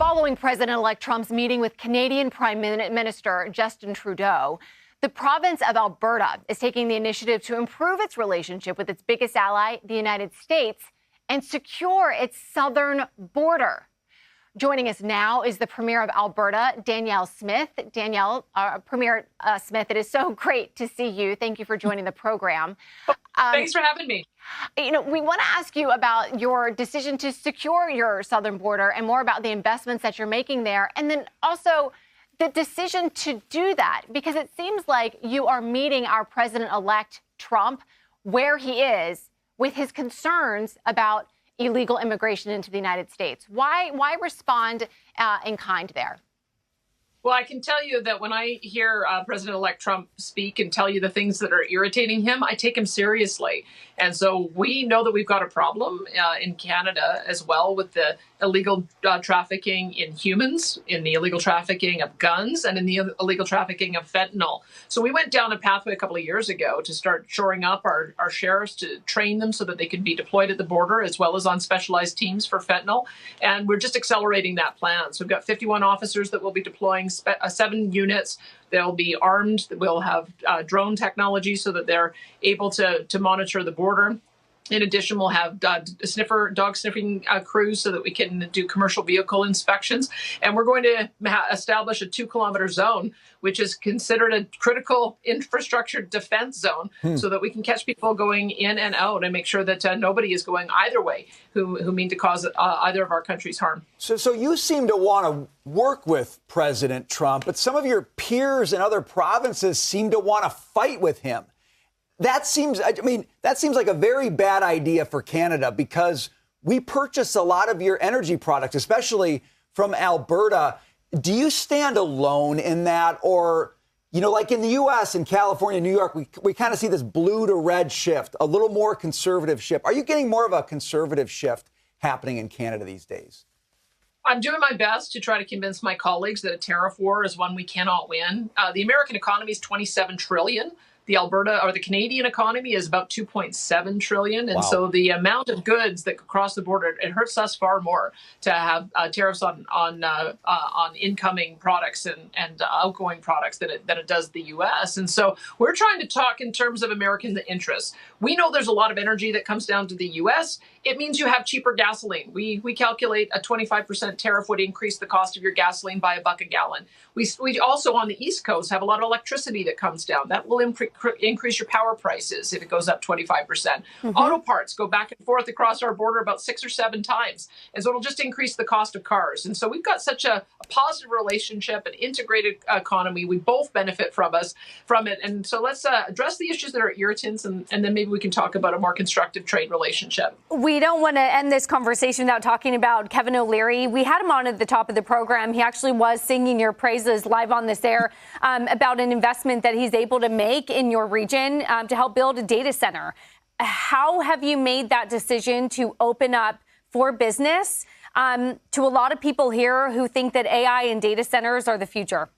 Following President-elect Trump's meeting with Canadian Prime Minister Justin Trudeau, the province of Alberta is taking the initiative to improve its relationship with its biggest ally, the United States, and secure its southern border. Joining us now is the Premier of Alberta, Danielle Smith. Danielle, Premier Smith, it is so great to see you. Thank you for joining the program. Thanks for having me. You know, we want to ask you about your decision to secure your southern border and more about the investments that you're making there, and then also the decision to do that, because it seems like you are meeting our president-elect Trump where he is with his concerns about illegal immigration into the United States. Why respond in kind there? Well, I can tell you that when I hear President-elect Trump speak and tell you the things that are irritating him, I take him seriously. And so we know that we've got a problem in Canada as well with the illegal trafficking in humans, in the illegal trafficking of guns, and in the illegal trafficking of fentanyl. So we went down a pathway a couple of years ago to start shoring up our sheriffs, to train them so that they could be deployed at the border as well as on specialized teams for fentanyl. And we're just accelerating that plan. So we've got 51 officers that will be deploying 7 units. They'll be armed. We'll have drone technology so that they're able to monitor the border. In addition, we'll have dog sniffing crews so that we can do commercial vehicle inspections. And we're going to establish a 2-kilometer zone, which is considered a critical infrastructure defense zone, so that we can catch people going in and out and make sure that nobody is going either way who mean to cause either of our countries harm. So you seem to want to work with President Trump, but some of your peers in other provinces seem to want to fight with him. That seems like a very bad idea for Canada, because we purchase a lot of your energy products, especially from Alberta. Do you stand alone in that? Or, you know, like in the U.S., in California, New York, we kind of see this blue to red shift, a little more conservative shift. Are you getting more of a conservative shift happening in Canada these days? I'm doing my best to try to convince my colleagues that a tariff war is one we cannot win. The American economy is $27 trillion. The Alberta or the Canadian economy is about $2.7 trillion. And so the amount of goods that cross the border, it hurts us far more to have tariffs on incoming products and outgoing products than it does the U.S. And so we're trying to talk in terms of American interests. We know there's a lot of energy that comes down to the U.S. It means you have cheaper gasoline. We calculate a 25% tariff would increase the cost of your gasoline by $1 a gallon. We also on the East Coast have a lot of electricity that comes down. That will increase your power prices if it goes up 25%. Auto parts go back and forth across our border about 6 or 7 times. And so it'll just increase the cost of cars. And so we've got such a positive relationship, an integrated economy. We both benefit from it. And so let's address the issues that are irritants, and then maybe we can talk about a more constructive trade relationship. We don't want to end this conversation without talking about Kevin O'Leary. We had him on at the top of the program. He actually was singing your praises live on this air about an investment that he's able to make in your region to help build a data center. How have you made that decision to open up for business to a lot of people here who think that AI and data centers are the future?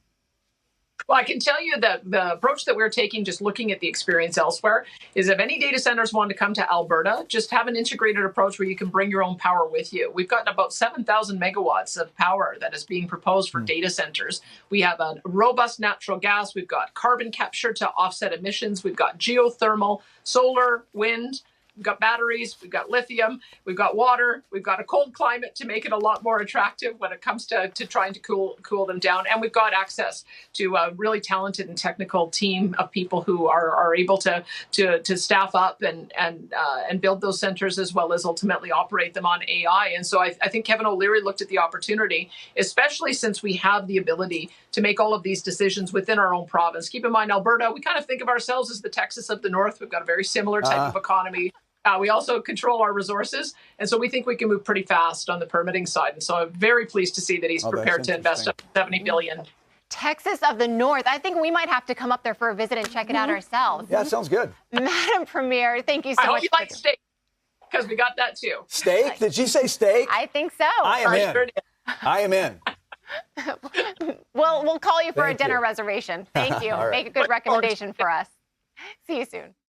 Well, I can tell you that the approach that we're taking, just looking at the experience elsewhere, is if any data centers want to come to Alberta, just have an integrated approach where you can bring your own power with you. We've got about 7,000 megawatts of power that is being proposed for data centers. We have a robust natural gas. We've got carbon capture to offset emissions. We've got geothermal, solar, wind. We've got batteries, we've got lithium, we've got water, we've got a cold climate to make it a lot more attractive when it comes to trying to cool them down. And we've got access to a really talented and technical team of people who are able to staff up and build those centers, as well as ultimately operate them on AI. And so I think Kevin O'Leary looked at the opportunity, especially since we have the ability to make all of these decisions within our own province. Keep in mind, Alberta, we kind of think of ourselves as the Texas of the North. We've got a very similar type of economy. We also control our resources, and so we think we can move pretty fast on the permitting side. And so I'm very pleased to see that he's prepared to invest up to $70 billion. Texas of the North. I think we might have to come up there for a visit and check it out ourselves. Yeah, sounds good. Madam Premier, thank you so much. I hope you like steak, because we got that too. Steak? Did she say steak? I think so. I am in. I am in. We'll call you for a dinner reservation. Thank you. Right. Make a good recommendation for us. See you soon.